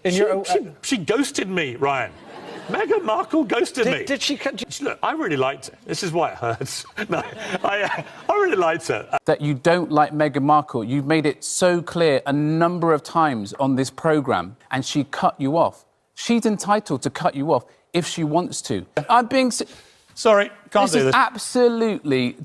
She ghosted me, Ryan. Meghan Markle ghosted me. Did she? Look, I really liked her. This is why it hurts. No, I really liked her. That you don't like Meghan Markle. You've made it so clear a number of times on this programme, and she cut you off. She's entitled to cut you off if she wants to. I'm being... Sorry, can't do this. This is absolutely...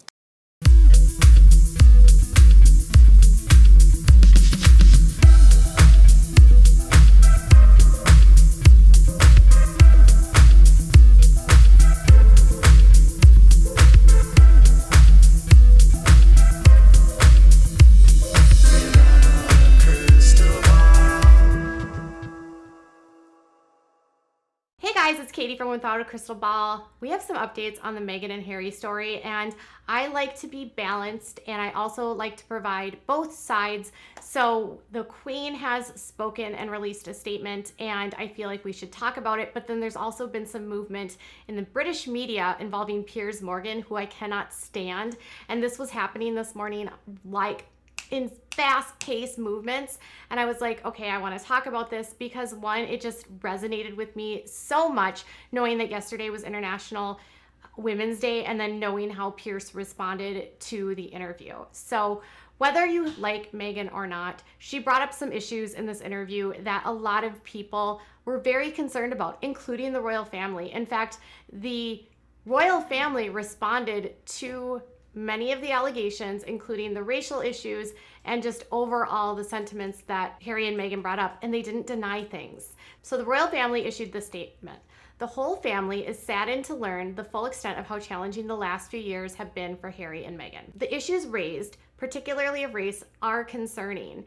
It's Katie from Without a Crystal Ball. We have some updates on the Meghan and Harry story, and I like to be balanced, and I also like to provide both sides. So the Queen has spoken and released a statement, and I feel like we should talk about it, but then there's also been some movement in the British media involving Piers Morgan, who I cannot stand, and this was happening this morning like in fast-paced movements, and I was like, okay, I want to talk about this because one, it just resonated with me so much knowing that yesterday was International Women's Day and then knowing how Piers responded to the interview. So whether you like Meghan or not, she brought up some issues in this interview that a lot of people were very concerned about, including the royal family. In fact, the royal family responded to many of the allegations, including the racial issues and just overall the sentiments that Harry and Meghan brought up, and they didn't deny things. So the royal family issued this statement. The whole family is saddened to learn the full extent of how challenging the last few years have been for Harry and Meghan. The issues raised, particularly of race, are concerning.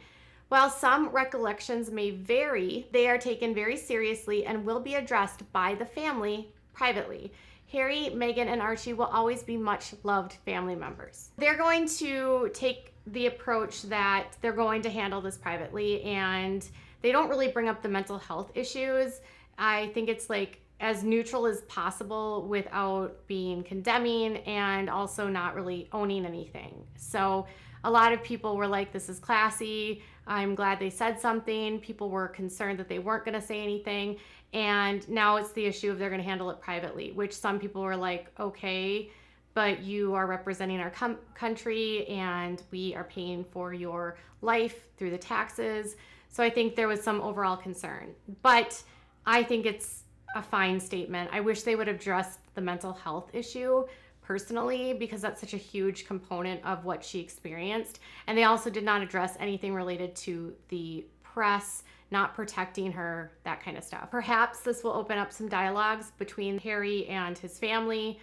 While some recollections may vary, they are taken very seriously and will be addressed by the family privately. Harry, Meghan, and Archie will always be much loved family members. They're going to take the approach that they're going to handle this privately, and they don't really bring up the mental health issues. I think it's like as neutral as possible without being condemning and also not really owning anything. So a lot of people were like, this is classy. I'm glad they said something. People were concerned that they weren't going to say anything. And now it's the issue of they're going to handle it privately, which some people were like, okay, but you are representing our country and we are paying for your life through the taxes. So I think there was some overall concern. But I think it's a fine statement. I wish they would address the mental health issue personally, because that's such a huge component of what she experienced. And they also did not address anything related to the press not protecting her, that kind of stuff. Perhaps this will open up some dialogues between Harry and his family,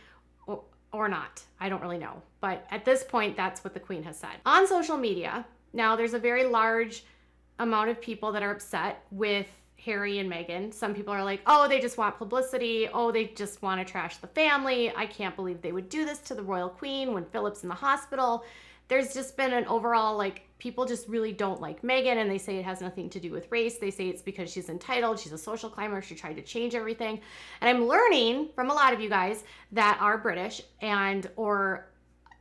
or not. I don't really know. But at this point, that's what the Queen has said. On social media, now there's a very large amount of people that are upset with Harry and Meghan. Some people are like, oh, they just want publicity. Oh, they just want to trash the family. I can't believe they would do this to the royal queen when Philip's in the hospital. There's just been an overall, like, people just really don't like Meghan, and they say it has nothing to do with race. They say it's because she's entitled, she's a social climber, she tried to change everything. And I'm learning from a lot of you guys that are British and or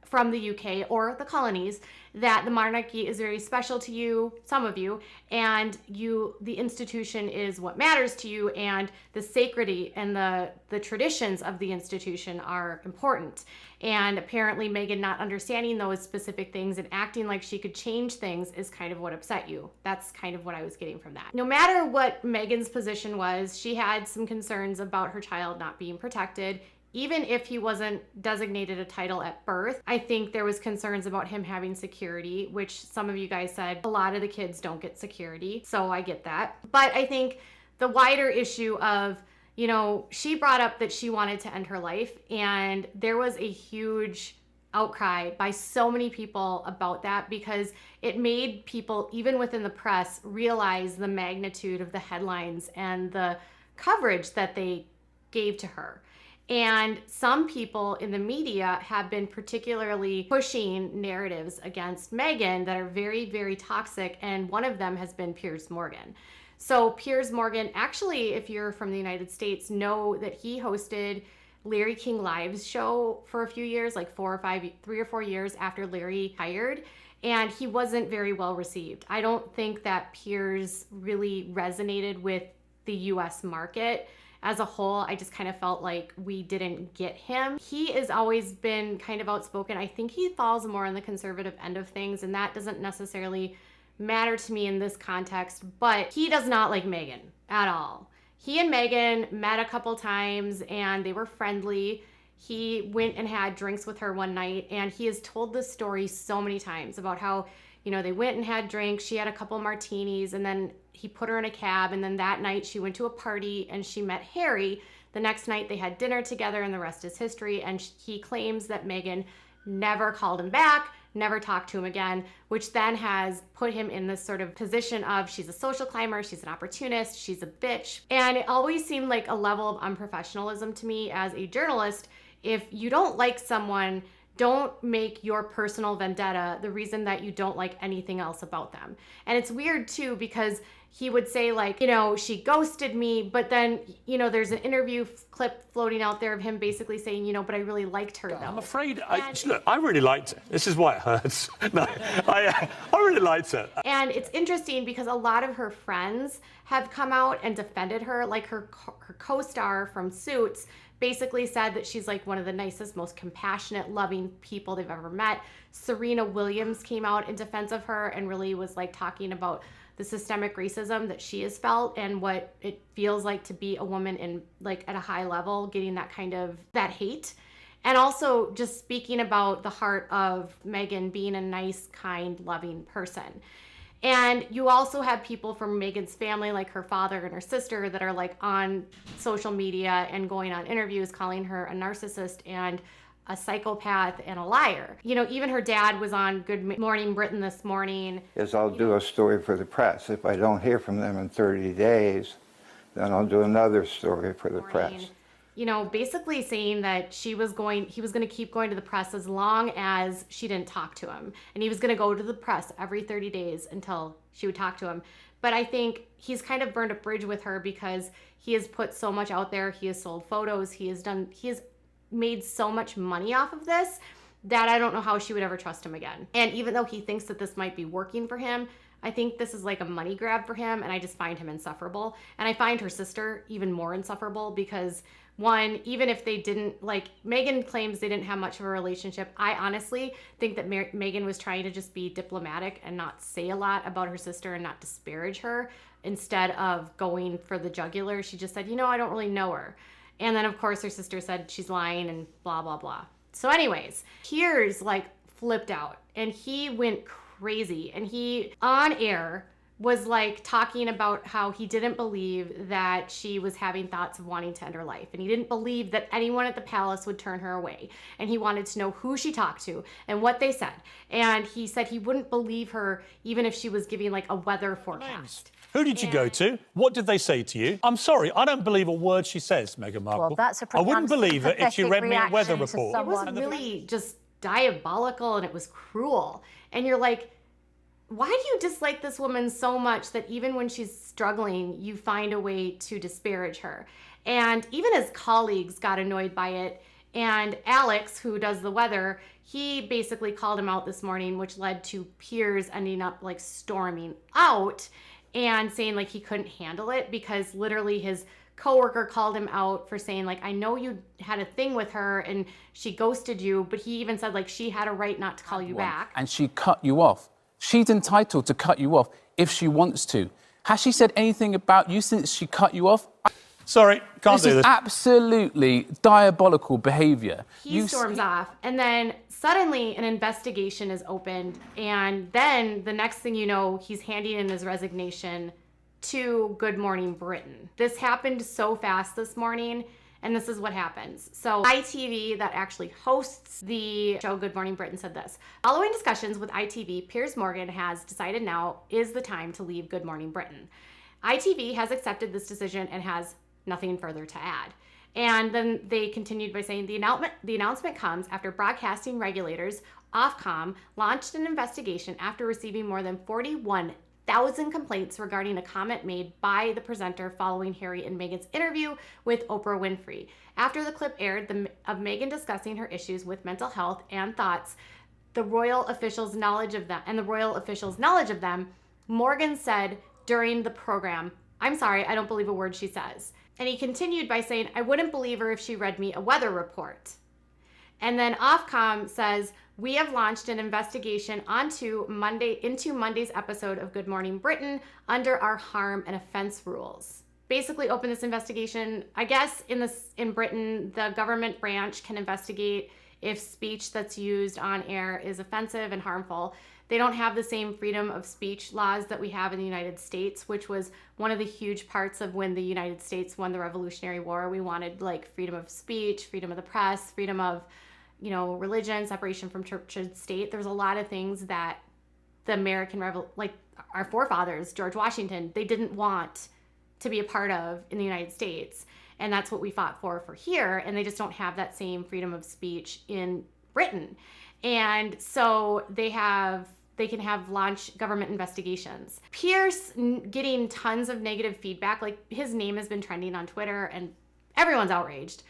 from the UK or the colonies that the monarchy is very special to you, some of you, and the institution is what matters to you, and the sacredity and the traditions of the institution are important. And apparently Meghan not understanding those specific things and acting like she could change things is kind of what upset you. That's kind of what I was getting from that. No matter what Meghan's position was, she had some concerns about her child not being protected. Even if he wasn't designated a title at birth, I think there was concerns about him having security, which some of you guys said a lot of the kids don't get security, so I get that. But I think the wider issue of, you know, she brought up that she wanted to end her life, and there was a huge outcry by so many people about that because it made people, even within the press, realize the magnitude of the headlines and the coverage that they gave to her. And some people in the media have been particularly pushing narratives against Meghan that are very, very toxic, and one of them has been Piers Morgan. So Piers Morgan, actually, if you're from the United States, know that he hosted Larry King Live's show for a few years, like 3 or 4 years after Larry retired. and he wasn't very well received. I don't think that Piers really resonated with the US market as a whole. I just kind of felt like we didn't get him. He has always been kind of outspoken. I think he falls more on the conservative end of things, and that doesn't necessarily matter to me in this context, but he does not like Meghan at all. He and Meghan met a couple times and they were friendly. He went and had drinks with her one night, and he has told this story so many times about how, you know, they went and had drinks, she had a couple martinis, and then he put her in a cab, and then that night she went to a party and she met Harry. The next night they had dinner together, and the rest is history. And he claims that Meghan never called him back, never talked to him again, which then has put him in this sort of position of she's a social climber, she's an opportunist, she's a bitch. And it always seemed like a level of unprofessionalism to me as a journalist. If you don't like someone, don't make your personal vendetta the reason that you don't like anything else about them. And it's weird too, because he would say, like, you know, she ghosted me, but then, you know, there's an interview clip floating out there of him basically saying, you know, but I really liked her though. I'm afraid, look, I really liked it. This is why it hurts. No, I really liked it. And it's interesting because a lot of her friends have come out and defended her, like her co-star from Suits basically said that she's like one of the nicest, most compassionate, loving people they've ever met. Serena Williams came out in defense of her and really was like talking about the systemic racism that she has felt and what it feels like to be a woman in like at a high level, getting that kind of that hate. And also just speaking about the heart of Meghan being a nice, kind, loving person. And you also have people from Meghan's family, like her father and her sister, that are like on social media and going on interviews calling her a narcissist and a psychopath and a liar. You know, even her dad was on Good Morning Britain this morning. Is I'll do a story for the press. If I don't hear from them in 30 days, then I'll do another story for the press. You know, basically saying that he was going to keep going to the press as long as she didn't talk to him. And he was going to go to the press every 30 days until she would talk to him. But I think he's kind of burned a bridge with her because he has put so much out there. He has sold photos. He has made so much money off of this that I don't know how she would ever trust him again. And even though he thinks that this might be working for him, I think this is like a money grab for him, and I just find him insufferable. And I find her sister even more insufferable because, one, even if they didn't, like, Meghan claims they didn't have much of a relationship. I honestly think that Meghan was trying to just be diplomatic and not say a lot about her sister and not disparage her. Instead of going for the jugular, she just said, you know, I don't really know her. And then, of course, her sister said she's lying and blah, blah, blah. So anyways, Piers, like, flipped out. And he went crazy. And he, on air, was, like, talking about how he didn't believe that she was having thoughts of wanting to end her life. And he didn't believe that anyone at the palace would turn her away. And he wanted to know who she talked to and what they said. And he said he wouldn't believe her even if she was giving, like, a weather forecast. Who did you go to? What did they say to you? I'm sorry, I don't believe a word she says, Meghan Markle. Well, that's a I wouldn't believe it if she read me a weather report. It was really just diabolical and it was cruel. And you're like, why do you dislike this woman so much that even when she's struggling, you find a way to disparage her? And even his colleagues got annoyed by it. And Alex, who does the weather, he basically called him out this morning, which led to Piers ending up like storming out and saying like he couldn't handle it because literally his coworker called him out for saying like, I know you had a thing with her and she ghosted you, but he even said like she had a right not to call you back. And she cut you off. She's entitled to cut you off if she wants to. Has she said anything about you since she cut you off? Sorry, can't do this. This is absolutely diabolical behaviour. He storms off, and then suddenly an investigation is opened, and then the next thing you know, he's handing in his resignation to Good Morning Britain. This happened so fast this morning, and this is what happens. So ITV, that actually hosts the show Good Morning Britain, said this. Following discussions with ITV, Piers Morgan has decided now is the time to leave Good Morning Britain. ITV has accepted this decision and has nothing further to add. And then they continued by saying the announcement comes after broadcasting regulators, OFcom, launched an investigation after receiving more than 41,000 complaints regarding a comment made by the presenter following Harry and Meghan's interview with Oprah Winfrey. After the clip aired of Meghan discussing her issues with mental health and thoughts the royal officials' knowledge of them, Morgan said during the program, "I'm sorry, I don't believe a word she says." And he continued by saying, "I wouldn't believe her if she read me a weather report." And then OFcom says, "We have launched an investigation into Monday's episode of Good Morning Britain under our harm and offense rules." Basically open this investigation. I guess in Britain, the government branch can investigate if speech that's used on air is offensive and harmful. They don't have the same freedom of speech laws that we have in the United States, which was one of the huge parts of when the United States won the Revolutionary War. We wanted like freedom of speech, freedom of the press, freedom of, religion, separation from church and state. There's a lot of things that the American like our forefathers, George Washington, they didn't want to be a part of in the United States. And that's what we fought for here. And they just don't have that same freedom of speech in Britain. And so they can have launch government investigations. Pierce getting tons of negative feedback, like his name has been trending on Twitter and everyone's outraged.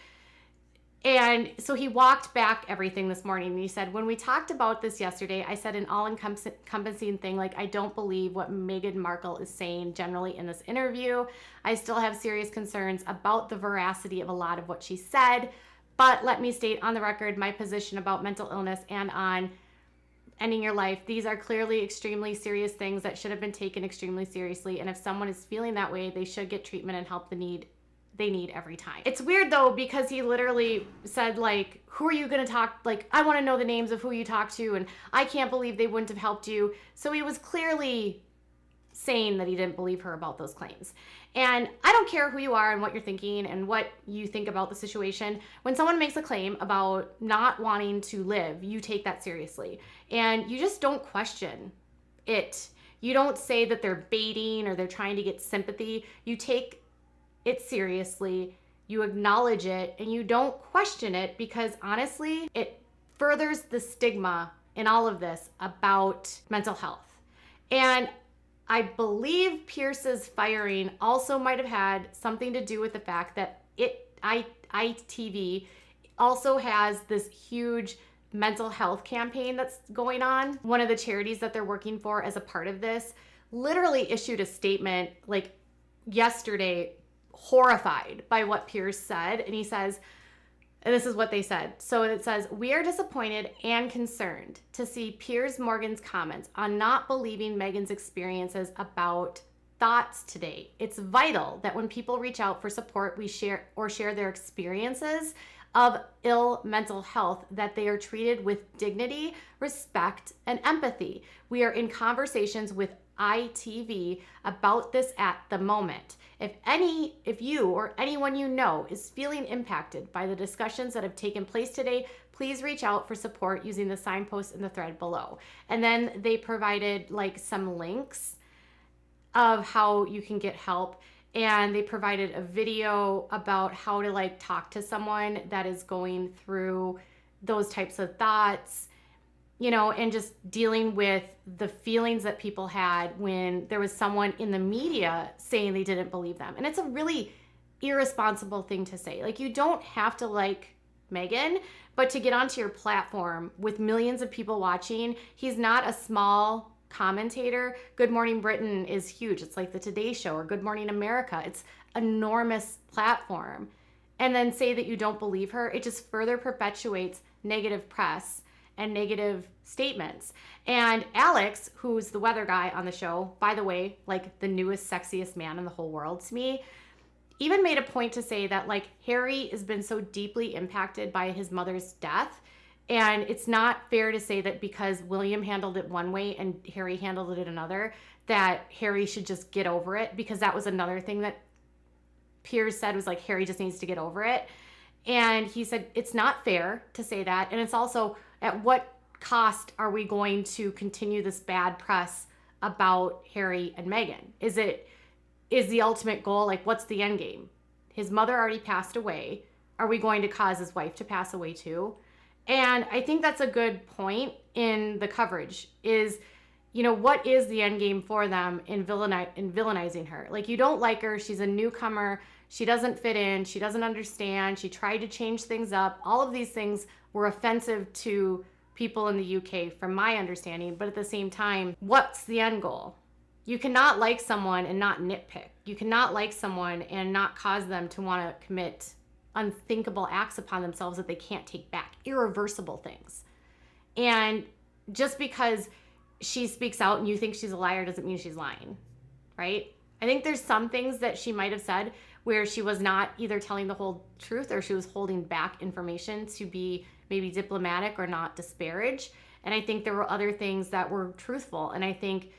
And so he walked back everything this morning and he said, "When we talked about this yesterday, I said an all-encompassing thing like I don't believe what Meghan Markle is saying generally in this interview. I still have serious concerns about the veracity of a lot of what she said, but let me state on the record my position about mental illness and on ending your life. These are clearly extremely serious things that should have been taken extremely seriously, and if someone is feeling that way, they should get treatment and help they need every time." It's weird though, because he literally said like, "Who are you gonna talk, like, I wanna know the names of who you talked to, and I can't believe they wouldn't have helped you." So he was clearly saying that he didn't believe her about those claims. And I don't care who you are and what you're thinking and what you think about the situation. When someone makes a claim about not wanting to live, you take that seriously. And you just don't question it. You don't say that they're baiting or they're trying to get sympathy. You take it seriously, you acknowledge it, and you don't question it, because honestly, it furthers the stigma in all of this about mental health. And I believe Pierce's firing also might have had something to do with the fact that ITV also has this huge mental health campaign that's going on. One of the charities that they're working for as a part of this literally issued a statement like yesterday, horrified by what Pierce said. And he says, and this is what they said. So it says, "We are disappointed and concerned to see Piers Morgan's comments on not believing Meghan's experiences about thoughts today. It's vital that when people reach out for support, we share their experiences of ill mental health, that they are treated with dignity, respect, and empathy. We are in conversations with ITV about this at the moment. If you or anyone you know is feeling impacted by the discussions that have taken place today, please reach out for support using the signpost in the thread below." And then they provided like some links of how you can get help. And they provided a video about how to like talk to someone that is going through those types of thoughts, and just dealing with the feelings that people had when there was someone in the media saying they didn't believe them. And it's a really irresponsible thing to say. Like, you don't have to like Meghan, but to get onto your platform with millions of people watching, he's not a small commentator. Good Morning Britain is huge. It's like the Today Show or Good Morning America. It's an enormous platform. And then say that you don't believe her, it just further perpetuates negative press and negative statements. And Alex, who's the weather guy on the show, by the way, like the newest, sexiest man in the whole world to me, even made a point to say that like Harry has been so deeply impacted by his mother's death. And it's not fair to say that because William handled it one way and Harry handled it another, that Harry should just get over it, because that was another thing that Piers said was like, Harry just needs to get over it. And he said, it's not fair to say that. And it's also, at what cost are we going to continue this bad press about Harry and Meghan? Is the ultimate goal, like, what's the end game? His mother already passed away. Are we going to cause his wife to pass away too? And I think that's a good point in the coverage is, what is the end game for them in villainizing her? Like, you don't like her. She's a newcomer. She doesn't fit in. She doesn't understand. She tried to change things up. All of these things were offensive to people in the UK, from my understanding. But at the same time, what's the end goal? You cannot like someone and not nitpick. You cannot like someone and not cause them to want to commit unthinkable acts upon themselves that they can't take back, irreversible things. And just because she speaks out and you think she's a liar doesn't mean she's lying, right? I think there's some things that she might have said where she was not either telling the whole truth or she was holding back information to be maybe diplomatic or not disparage. And I think there were other things that were truthful. And I think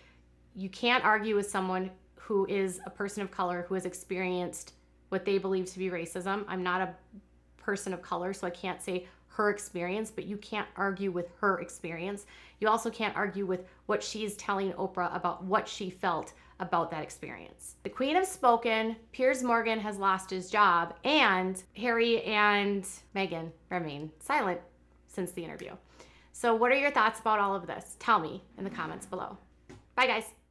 you can't argue with someone who is a person of color who has experienced what they believe to be racism. I'm not a person of color, so I can't say her experience, but you can't argue with her experience. You also can't argue with what she's telling Oprah about what she felt about that experience. The Queen has spoken, Piers Morgan has lost his job, and Harry and Meghan remain silent since the interview. So what are your thoughts about all of this? Tell me in the comments below. Bye, guys.